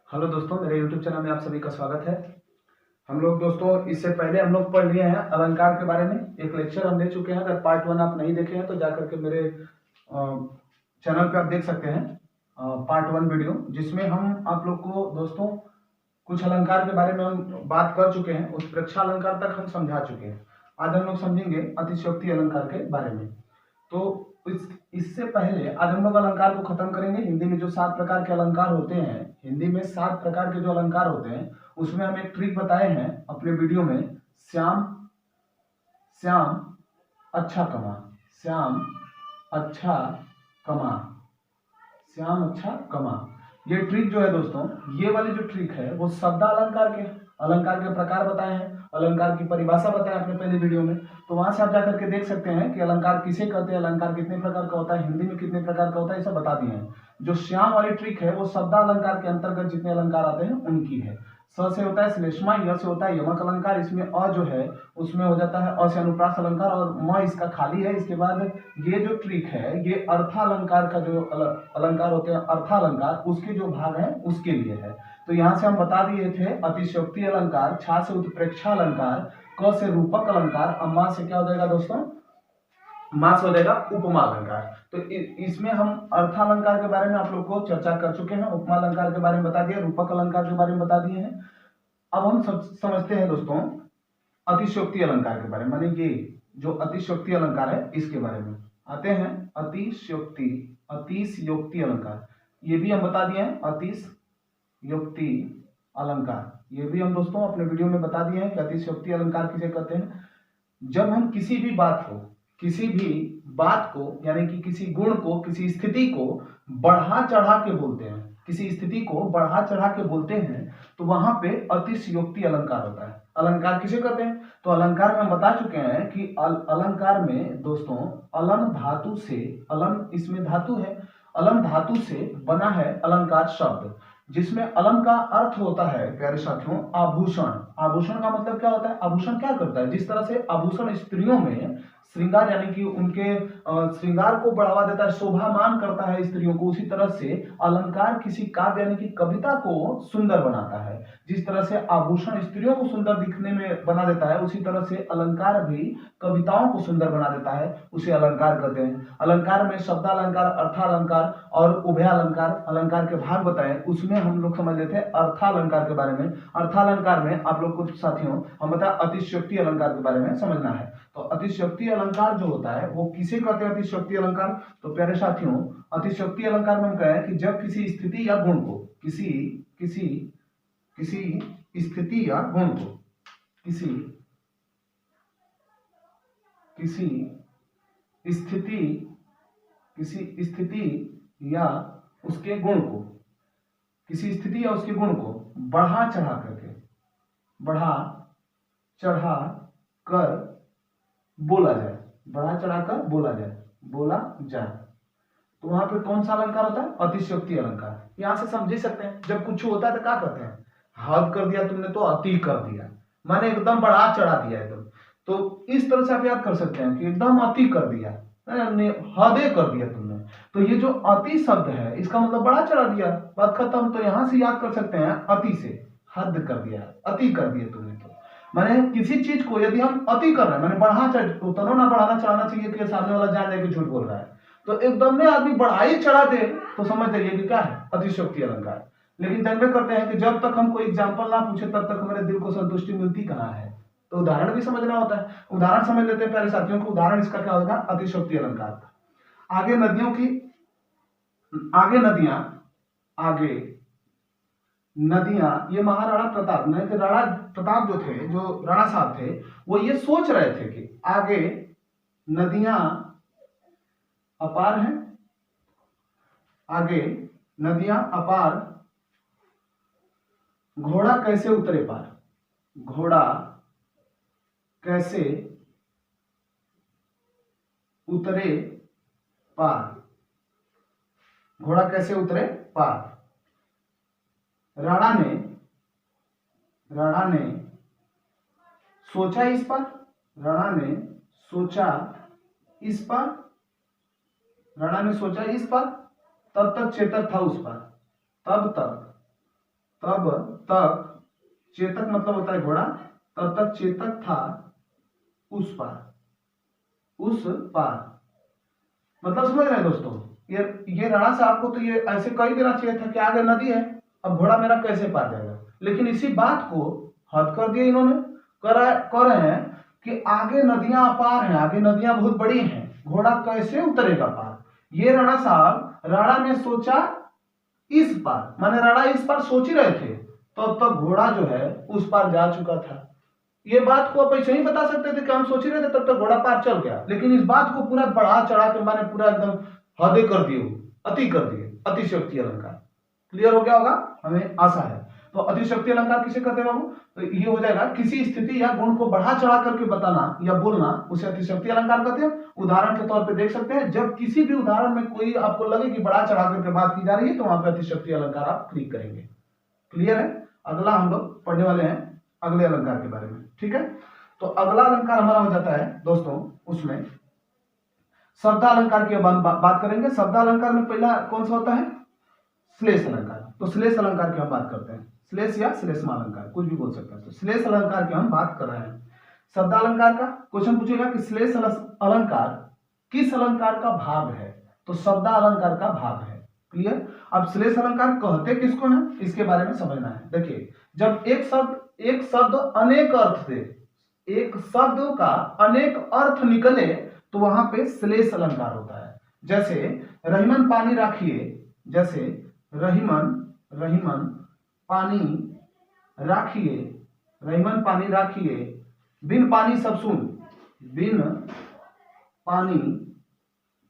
Hello दोस्तों, मेरे YouTube channel में आप सभी का स्वागत है। हम लोग दोस्तों इससे पहले हम लोग पढ़ लिए हैं अलंकार के बारे में। एक लेक्चर हम दे चुके हैं। अगर पार्ट 1 आप नहीं देखे हैं तो जाकर के मेरे चैनल पे आप देख सकते हैं पार्ट 1 वीडियो, जिसमें हम आप लोग को दोस्तों कुछ अलंकार के बारे में हम बात कर चुके हैं। उस प्रेक्षा अलंकार तक हम समझा चुके हैं। आज हम लोग समझेंगे अतिशयोक्ति अलंकार के बारे में। तो इससे पहले आज हम लोग अलंकार को खत्म करेंगे। हिंदी में जो 7 प्रकार के अलंकार होते हैं, हिंदी में 7 प्रकार के जो अलंकार होते हैं, उसमें हम एक ट्रिक बताए हैं अपने वीडियो में। श्याम श्याम अच्छा कमा, श्याम अच्छा कमा, श्याम अच्छा कमा। ये ट्रिक जो है दोस्तों, ये वाली जो ट्रिक है वो शब्द अलंकार के प्रकार बताए हैं, अलंकार की परिभाषा बताएं अपने पहले वीडियो में। तो वहां से आप जाकर के देख सकते हैं कि अलंकार किसे कहते हैं, अलंकार कितने प्रकार का होता है, हिंदी में कितने प्रकार का होता है, ये सब बता दिए हैं। जो श्याम वाली ट्रिक है वो शब्द अलंकार के अंतर्गत जितने अलंकार आते हैं उनकी है। स से होता है श्लेष्मा, य से होता है यमक अलंकार। इसमें अ जो है उसमें हो जाता है अ से अनुप्रास अलंकार, और म इसका खाली है। इसके बाद ये जो ट्रिक है ये अर्थालंकार का जो अलंकार होते हैं, अर्थालंकार उसके जो भाग है उसके लिए है। तो यहाँ से हम बता दिए थे अतिशयोक्ति अलंकार, छा से उत्प्रेक्षा अलंकार, क से रूपक अलंकार, अम्मा से क्या हो जाएगा दोस्तों, मां से हो जाएगा उपमा अलंकार। तो इसमें हम अर्थालंकार के बारे में आप लोग को चर्चा कर चुके हैं, उपमा अलंकार के बारे में बता दिया, रूपक अलंकार के बारे में बता दिए हैं। अब हम समझते हैं दोस्तों अतिशयोक्ति अलंकार के बारे में, माने ये जो अतिशयोक्ति अलंकार है इसके बारे में आते हैं। अतिशयोक्ति अलंकार ये भी हम बता दिए हैं। अतिशयोक्ति अलंकार ये भी हम दोस्तों अपने वीडियो में बता दिए हैं कि अतिशयोक्ति अलंकार किसे कहते हैं। जब हम किसी भी बात को यानी कि किसी गुण को, किसी स्थिति को बढ़ा चढ़ा के बोलते हैं, किसी स्थिति को बढ़ा चढ़ा के बोलते हैं, तो वहां पे अतिशयोक्ति अलंकार होता है। अलंकार किसे कहते हैं? तो अलंकार में हम बता चुके हैं कि अलंकार में दोस्तों अलम धातु से, अलम इसमें धातु है, अलम धातु से बना है अलंकार शब्द, जिसमें अलम का अर्थ होता है प्यारे साथियों आभूषण। आभूषण का मतलब क्या होता है? आभूषण क्या करता है? जिस तरह से आभूषण स्त्रियों में श्रृंगार यानी कि उनके श्रृंगार को बढ़ावा देता है, शोभामान करता है स्त्रियों को, उसी तरह से अलंकार किसी काव्य यानी कि कविता को सुंदर बनाता है। जिस तरह से आभूषण स्त्रियों को सुंदर दिखने में बना देता है, उसी तरह से अलंकार भी कविताओं को सुंदर बना देता है, उसे अलंकार कहते हैं। अलंकार में शब्दालंकार, अर्थालंकार और उभयालंकार अलंकार के भाग बताए, उसमें हम लोग समझ लेते हैं अर्थालंकार के बारे में। अर्थालंकार में आप लोग को साथियों हम बताए अतिशयोक्ति अलंकार के बारे में समझना है। तो अतिशयोक्ति अलंकार जो होता है वो किसे कहते हैं? अतिशयोक्ति अलंकार तो प्यारे साथियों अतिशयोक्ति अलंकार में हम कहें कि जब किसी स्थिति या गुण को, किसी स्थिति या गुण को, किसी स्थिति या उसके गुण को, किसी स्थिति या उसके गुण को बढ़ा चढ़ा कर बोला जाए, बढ़ा चढ़ा कर बोला जाए, तो वहां पे कौन सा अलंकार होता है? अतिशयोक्ति अलंकार। यहां से समझ सकते हैं जब कुछ होता है तो क्या कहते हैं? हद कर दिया तुमने तो अति कर दिया, माने एकदम बढ़ा चढ़ा दिया एकदम। तो इस तरह से आप याद कर सकते हैं कि एकदम अति कर दिया, हदे कर दिया तुमने। तो ये जो अति शब्द है इसका मतलब बढ़ा चढ़ा दिया, बात खत्म। तो यहां से याद कर सकते हैं अति से, हद कर दिया, अति कर दिया तुमने। तो माने किसी चीज को यदि हम अति कर रहे हैं, माने बढ़ा चढ़, उतना ना बढ़ाना चढ़ाना चाहिए कि सामने वाला जान जाए कि झूठ बोल रहा है। तो एकदम में आदमी बढ़ाई चढ़ा दे तो समझ जाइए कि क्या है? अतिशयोक्ति अलंकार। लेकिन जानते करते हैं कि जब तक हम कोई एग्जाम्पल ना पूछे तब तक हमारे दिल को संतुष्टि मिलती कहाँ है। तो उदाहरण भी समझना होता है। उदाहरण समझ लेते हैं प्यारे साथियों को। उदाहरण इसका क्या होगा? अतिशयोक्ति अलंकार। आगे नदियां, ये महाराणा प्रताप, नहीं तो राणा प्रताप जो थे, जो राणा साहब थे, वो ये सोच रहे थे कि आगे नदियां अपार हैं, आगे नदियां अपार, घोड़ा कैसे उतरे पार, घोड़ा कैसे उतरे पार, घोड़ा कैसे उतरे पार। राणा ने सोचा इस पर, राणा ने सोचा इस पर, राणा ने सोचा इस पर, तब तक चेतक था उस पर, तब तब तक चेतक मतलब होता है घोड़ा, तब तक चेतक था उस पार, उस पार। मतलब समझ रहे हैं दोस्तों, ये राणा साहब को तो ये ऐसे कह देना चाहिए था कि आगे नदी है, अब घोड़ा मेरा कैसे पार जाएगा, लेकिन इसी बात को हद कर दिया इन्होंने। कह रहे हैं कि आगे नदियां अपार हैं, आगे नदियां बहुत बड़ी हैं, घोड़ा कैसे उतरेगा पार। ये राणा साहब, राणा ने सोचा इस पार, माने राणा इस पार सोच ही रहे थे, तब तक घोड़ा जो है उस पार जा चुका था। ये बात को आप ऐसे ही बता सकते थे कि हम सोच ही रहे थे तब तक घोड़ा पार चल गया, लेकिन इस बात को पूरा बढ़ा चढ़ा के माने पूरा एकदम हदे कर दिए, अति कर दिए, अतिशयोक्ति अलंकार। क्लियर हो गया होगा, हमें आशा है। तो अतिशयोक्ति अलंकार किसे कहते हैं बाबू, तो ये हो जाएगा किसी स्थिति या गुण को बढ़ा चढ़ा करके बताना या बोलना, उसे अतिशयोक्ति अलंकार कहते हैं। उदाहरण के तौर पे देख सकते हैं, जब किसी भी उदाहरण में कोई आपको लगे कि बढ़ा चढ़ा करके बात की जा रही है तो वहां पे अतिशयोक्ति अलंकार आप क्लिक करेंगे। क्लियर है। अगला हम लोग पढ़ने वाले हैं अगले अलंकार के बारे में, ठीक है। तो अगला अलंकार हमारा हो जाता है दोस्तों, उसमें शब्दालंकार की बात करेंगे। शब्दालंकार में पहला कौन सा होता है, श्लेष अलंकार। तो श्लेष अलंकार की हम बात करते हैं, श्लेष या श्लेषमालंकार कुछ भी बोल सकते हैं। तो श्लेष अलंकार की हम बात कर रहे हैं। शब्दालंकार का क्वेश्चन पूछेगा कि श्लेष अलंकार किस अलंकार का भाग है, तो शब्दालंकार का भाग है। क्लियर। अब श्लेष अलंकार कहते किसको है, इसके बारे में समझना है। देखिए, जब एक शब्द अनेक अर्थ दे, एक शब्द का अनेक अर्थ निकले, तो वहां पे श्लेष अलंकार होता है। जैसे रहीमन पानी राखिए, जैसे रहीमन पानी राखिए, रहीमन पानी राखिए, बिन पानी सब सुन, बिन पानी,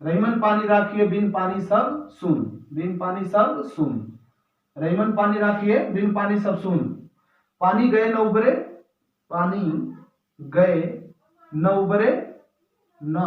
रहीमन पानी राखिए बिन पानी सब सुन, बिन पानी सब सुन, रहीमन पानी राखिए बिन पानी सब सुन, पानी गए न उबरे, पानी गए न उबरे, न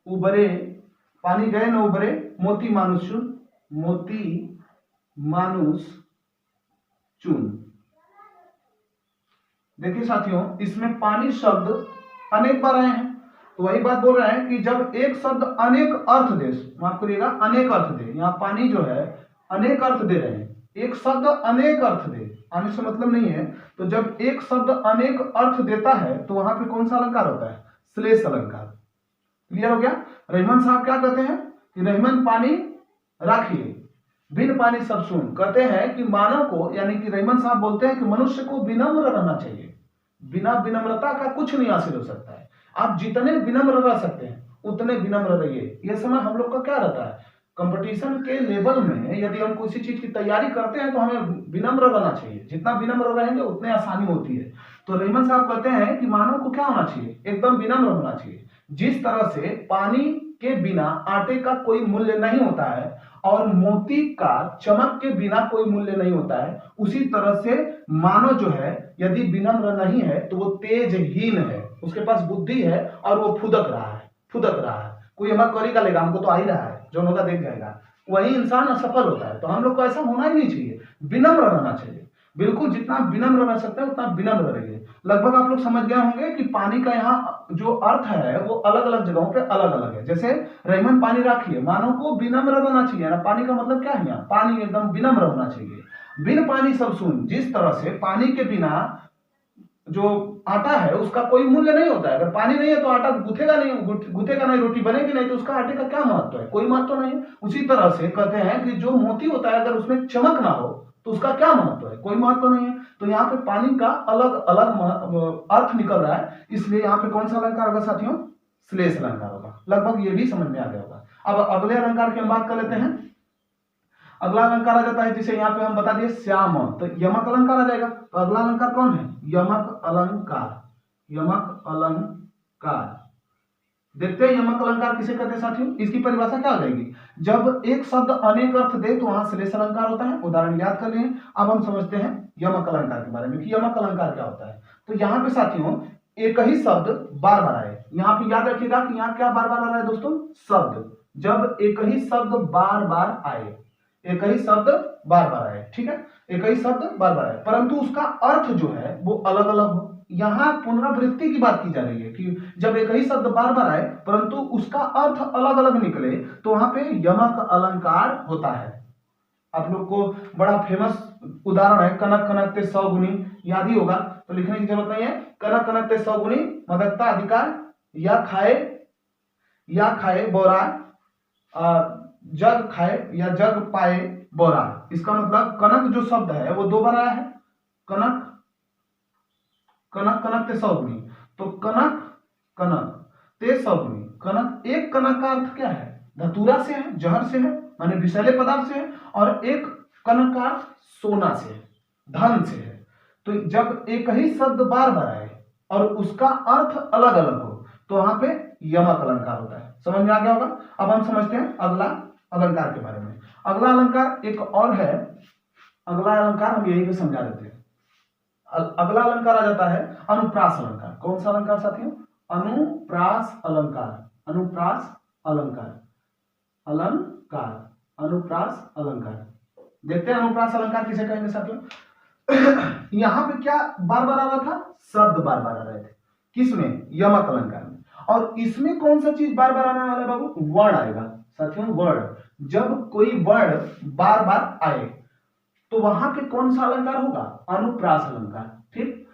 उबरे, पानी गए न उबरे, मोती मानुष चुन, मोती मानुष चुन। देखिए साथियों, इसमें पानी शब्द अनेक बार आए हैं, तो वही बात बोल रहे हैं कि जब एक शब्द अनेक अर्थ दे, माफ करिएगा अनेक अर्थ दे, यहाँ पानी जो है अनेक अर्थ दे रहे हैं, एक शब्द अनेक अर्थ दे, आने से मतलब नहीं है। तो जब एक शब्द अनेक अर्थ देता है तो वहां पे कौन सा अलंकार होता है, श्लेष अलंकार। क्लियर हो गया। रहीमन साहब क्या कहते हैं कि रहीमन पानी राखिए बिन पानी सब सुन, कहते हैं कि मानव को, यानी कि रहीमन साहब बोलते हैं कि मनुष्य को विनम्र रहना चाहिए, बिना विनम्रता का कुछ नहीं हासिल हो सकता है। आप जितने विनम्र रह सकते हैं उतने विनम्र रहिए। यह समय हम लोग का क्या रहता है, कंपटीशन के लेवल में यदि हम किसी चीज की तैयारी करते हैं तो हमें विनम्र रहना चाहिए, जितना विनम्र रहेंगे उतने आसानी होती है। तो रहीमन साहब कहते हैं कि मानव को क्या होना चाहिए, एकदम विनम्र होना चाहिए। जिस तरह से पानी के बिना आटे का कोई मूल्य नहीं होता है और मोती का चमक के बिना कोई मूल्य नहीं होता है, उसी तरह से मानव जो है यदि विनम्र नहीं है तो वो तेजहीन है, उसके पास बुद्धि है और वो फुदक रहा है। कोई हमारा करी का लेगा, हमको तो आ ही रहा है, जो होगा देख जाएगा, वही इंसान असफल होता है। तो हम लोग को ऐसा होना ही नहीं चाहिए, विनम्र रहना चाहिए। बिल्कुल जितना विनम्र रह सकते हैं उतना विनम्र रहिए। लगभग आप लोग समझ गए होंगे कि पानी का यहाँ जो अर्थ है वो अलग अलग जगहों पे अलग अलग है। जैसे रहीमन पानी राखिए, मानव को विनम्र रहना चाहिए ना, पानी का मतलब क्या है, यहाँ पानी एकदम विनम्र होना चाहिए। बिन पानी सब सुन, जिस तरह से पानी के बिना जो आटा है उसका कोई मूल्य नहीं होता है। अगर पानी नहीं है तो आटा गूंथेगा नहीं, रोटी बनेगी नहीं, तो उसका आटे का क्या महत्व है, कोई महत्व नहीं है। उसी तरह से कहते हैं कि जो मोती होता है अगर उसमें चमक ना हो तो उसका क्या महत्व है, कोई महत्व नहीं है। तो यहाँ पे पानी का अलग अलग अर्थ निकल रहा है, इसलिए यहाँ पे कौन सा अलंकार होगा साथियों, श्लेष अलंकार होगा। लगभग ये भी समझ में आ गया होगा। अब अगले अलंकार की हम बात कर लेते हैं। अगला अलंकार आ जाता है जिसे यहाँ पे हम बता दिए श्याम, तो यमक अलंकार आ जाएगा। तो अगला अलंकार कौन है, यमक अलंकार। यमक अलंकार देखते हैं यमक अलंकार किसे कहते हैं साथियों। इसकी परिभाषा क्या हो जाएगी, जब एक शब्द अनेक अर्थ दे तो वहां श्लेष अलंकार होता है। उदाहरण याद कर लिए। अब हम समझते हैं यमक अलंकार के बारे में कि यमक अलंकार क्या होता है। तो यहाँ पे साथियों एक ही शब्द बार बार आए, यहाँ पे याद रखिएगा कि यहाँ क्या बार बार आ रहा है दोस्तों, शब्द। जब एक ही शब्द बार बार आए, एक ही शब्द बार बार आए, ठीक है, एक ही शब्द बार बार आए, परंतु उसका अर्थ जो है वो अलग अलग हो। यहाँ पुनरावृत्ति की बात की जा रही है कि जब एक ही शब्द बार बार आए परंतु उसका अर्थ अलग अलग निकले तो वहां पे यमक अलंकार होता है। आप लोग को बड़ा फेमस उदाहरण है कनक कनक ते 100 गुनी, याद ही होगा तो लिखने की जरूरत नहीं है। कनक कनक ते 100 गुनी मदकता अधिकार या खाए बोरा, जग खाए या जग पाए बोरा। इसका मतलब कनक जो शब्द है वो 2 बार आया है, कनक कनक कनक ते 100 गुनी, तो कनक कनक ते 100 गुनी। कनक, एक कनक का अर्थ क्या है? धतूरा से है, जहर से है, माने विषैले पदार्थ से है, और एक कनक का अर्थ सोना से है, धन से है। तो जब एक ही शब्द बार बार आए और उसका अर्थ अलग अलग हो तो वहां पे यमक अलंकार होता है। समझ में आ गया होगा। अब हम समझते हैं अगला अलंकार के बारे में। अगला अलंकार एक और है, अगला अलंकार हम यही पे समझा देते हैं। अगला अलंकार आ जाता है अनुप्रास अलंकार। कौन सा अलंकार साथियों? अनुप्रास अलंकार। अनुप्रास अलंकार, अलंकार, अनुप्रास अलंकार। देखते हैं अनुप्रास अलंकार किसे कहेंगे साथियों। यहां पे क्या बार बार आ रहा था? शब्द बार बार आ रहे थे। किसमें? यमक अलंकार में। और इसमें कौन सा चीज बार बार आने वाला है बाबू? वर्ण आएगा साथियों, वर्ण। जब कोई वर्ण बार बार आए तो वहां पे कौन सा अलंकार होगा? अनुप्रास अलंकार। ठीक,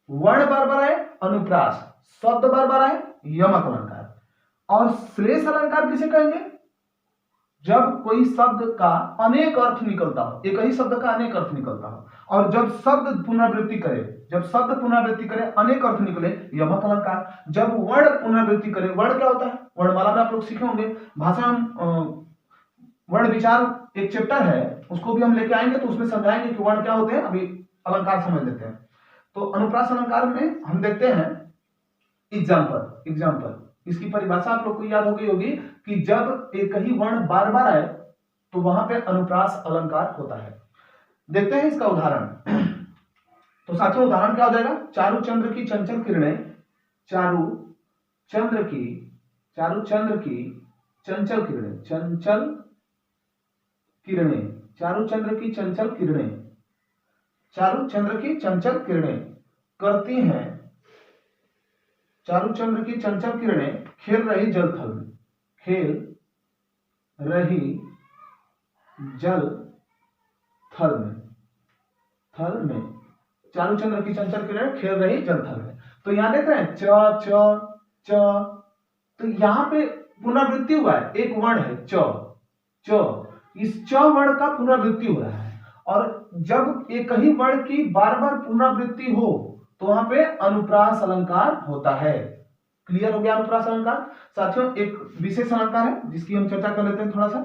वर्ण बार बार आए अनुप्रास, शब्द बार बार आए यमक अलंकार। और श्लेष अलंकार किसे कहेंगे? जब कोई शब्द का अनेक अर्थ निकलता हो, एक ही शब्द का अनेक अर्थ निकलता हो, और जब शब्द पुनरावृत्ति करे, जब शब्द पुनरावृत्ति करे अनेक अर्थ निकले, यमक अलंकार। जब वर्ण पुनरावृत्ति करे, वर्ण क्या होता है? वर्णमाला में आप लोग सीखे होंगे, भाषा वर्ण विचार एक चैप्टर है, उसको भी हम लेके आएंगे तो उसमें समझाएंगे कि वर्ण क्या होते हैं। अभी अलंकार समझ लेते हैं। तो अनुप्रास अलंकार में हम देखते हैं एग्जाम्पल। एग्जाम्पल इसकी परिभाषा आप लोग को याद हो गई होगी कि जब एक ही वर्ण बार बार आए तो वहां पे अनुप्रास अलंकार होता है। देखते हैं इसका उदाहरण। तो साथियों उदाहरण क्या हो जाएगा? चारु चंद्र की चंचल किरणें, चारु चंद्र की चंचल किरणें, चंचल किरणें, चारु चंद्र की चंचल किरणें, चारु चंद्र की चंचल किरणें करती हैं, चारु चंद्र की चंचल किरणें खेल रही जल थल में, खेल रही जल थल में, थल में, चारु चंद्र की चंचल किरणें खेल रही जल थल में। तो यहां देख रहे हैं च च च, तो यहां पे पुनरावृत्ति हुआ है, एक वर्ण है च च, इस च वर्ण का पुनरावृत्ति हो रहा है। और जब एक ही वर्ण की बार बार पुनरावृत्ति हो तो वहां पे अनुप्रास अलंकार होता है। क्लियर हो गया अनुप्रास अलंकार। साथियों एक विशेष अलंकार है जिसकी हम चर्चा कर लेते हैं थोड़ा सा,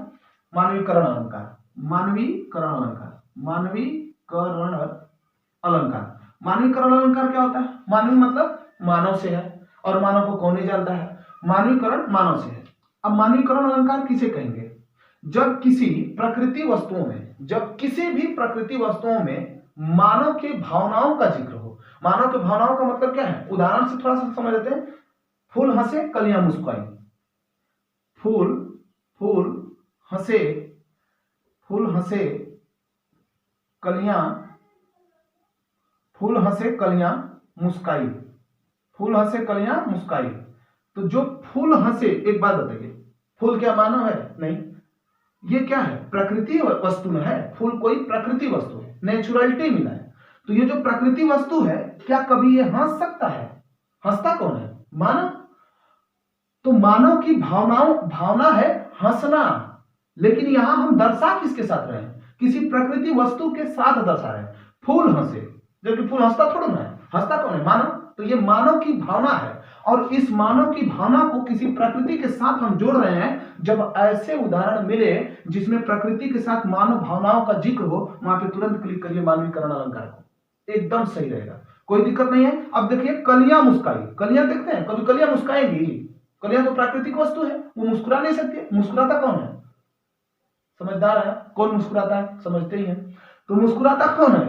मानवीकरण अलंकार। मानवीकरण अलंकार, मानवीकरण अलंकार। मानवीकरण अलंकार क्या होता है? मानवी मतलब मानव से है, और मानव को कौन नहीं जानता है। मानवीकरण मानव से है। अब मानवीकरण अलंकार किसे कहेंगे? जब किसी प्रकृति वस्तुओं में, जब किसी भी प्रकृति वस्तुओं में मानव की भावनाओं का जिक्र हो। मानव की भावनाओं का मतलब क्या है? उदाहरण से थोड़ा सा समझ लेते हैं। फूल हंसे कलियां मुस्कुराई, फूल फूल हंसे, फूल हंसे कलियां, फूल हंसे कलियां मुस्काई, फूल हंसे कलियां मुस्काई। तो जो फूल हंसे, एक बात बताइए, फूल क्या मानव है? नहीं, ये क्या है? प्रकृति वस्तु में है। फूल कोई प्रकृति वस्तु है, नेचुरलिटी मिला है। तो ये जो प्रकृति वस्तु है, क्या कभी ये हंस सकता है? हंसता कौन है? मानव। तो मानव की भावना है हंसना, लेकिन यहां हम दर्शा किसके साथ रहे हैं? किसी प्रकृति वस्तु के साथ दर्शा रहे हैं। फूल हंसे, जबकि फूल हंसता थोड़ा ना है। हंसता कौन है? मानव। तो ये मानव की भावना है, और इस मानव की भावना को किसी प्रकृति के साथ हम जोड़ रहे हैं। जब ऐसे उदाहरण मिले जिसमें प्रकृति के साथ मानव भावनाओं का जिक्र हो, वहां पे तुरंत क्लिक करिए मानवीकरण अलंकार को, एकदम सही रहेगा, कोई दिक्कत नहीं है। अब देखिए कलियां मुस्काई, कलियां देखते हैं, कभी कलियां मुस्काएंगी? कलियां तो प्राकृतिक वस्तु है, वो मुस्कुरा नहीं सकती। मुस्कुराता कौन है? समझदार है, कौन मुस्कुराता है? समझते ही है। तो मुस्कुराता कौन है?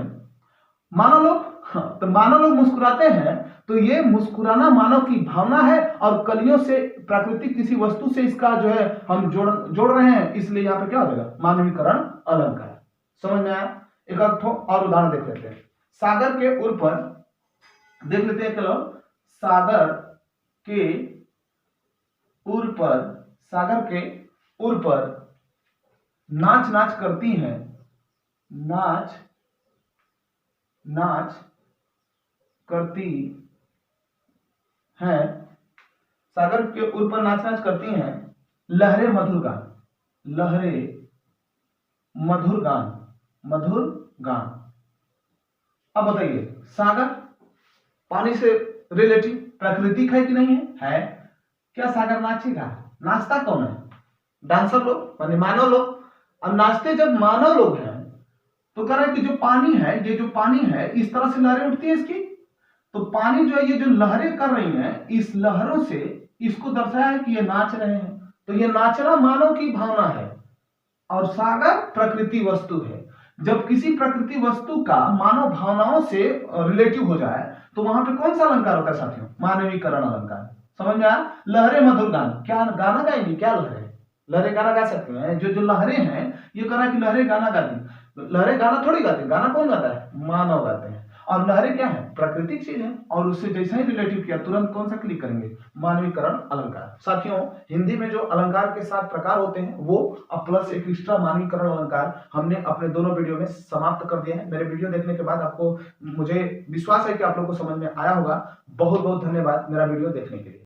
मानव लोग। हाँ, तो मानव लोग मुस्कुराते हैं, तो ये मुस्कुराना मानव की भावना है, और कलियों से प्राकृतिक किसी वस्तु से इसका जो है हम जोड़ रहे हैं, इसलिए यहां पे क्या हो जाएगा? मानवीकरण अलंकार। समझ में आया? एक और उदाहरण देख लेते हैं। सागर के उर पर, देख लेते हैं चलो, सागर के उर पर, सागर के उर पर नाच नाच करती हैं, नाच नाच करती हैं, सागर के ऊपर नाच नाच करती हैं लहरें मधुर गान, लहरें मधुर गान, मधुर गान। अब बताइए, सागर पानी से रिलेटिव प्राकृतिक है कि नहीं है? है। क्या सागर नाचेगा? नाचता कौन है? डांसर लोग, माने मानव लोग। अब नाचते जब मानव लोग हैं तो कह रहे हैं कि जो पानी है, ये जो पानी है इस तरह से लहरें उठती है इसकी, तो पानी जो है ये जो लहरें कर रही हैं, इस लहरों से इसको दर्शाया है कि ये नाच रहे हैं। तो ये नाचना मानव की भावना है और सागर प्रकृति वस्तु है। जब किसी प्रकृति वस्तु का मानव भावनाओं से रिलेटिव हो जाए तो वहां पे कौन सा अलंकार होता है साथियों? मानवीकरण अलंकार। समझ में आया? लहरें मधुर गान, क्या गाना गाएंगी? क्या लहरें? लहरें गाना गा सकते हैं। जो जो लहरें हैं ये कह रहा है कि लहरें गाना गाती। लहरें गाना थोड़ी गाती, गाना कौन गाता है? मानव गाते हैं। और लहरें क्या है? प्राकृतिक चीज है। और उससे जैसा ही रिलेटिव किया तुरंत कौन सा क्लिक करेंगे? मानवीकरण अलंकार। साथियों, हिंदी में जो अलंकार के 7 प्रकार होते हैं वो अब प्लस एक एक्स्ट्रा मानवीकरण अलंकार हमने अपने दोनों वीडियो में समाप्त कर दिया है। मेरे वीडियो देखने के बाद आपको, मुझे विश्वास है कि आप लोग को समझ में आया होगा। बहुत बहुत धन्यवाद मेरा वीडियो देखने के लिए।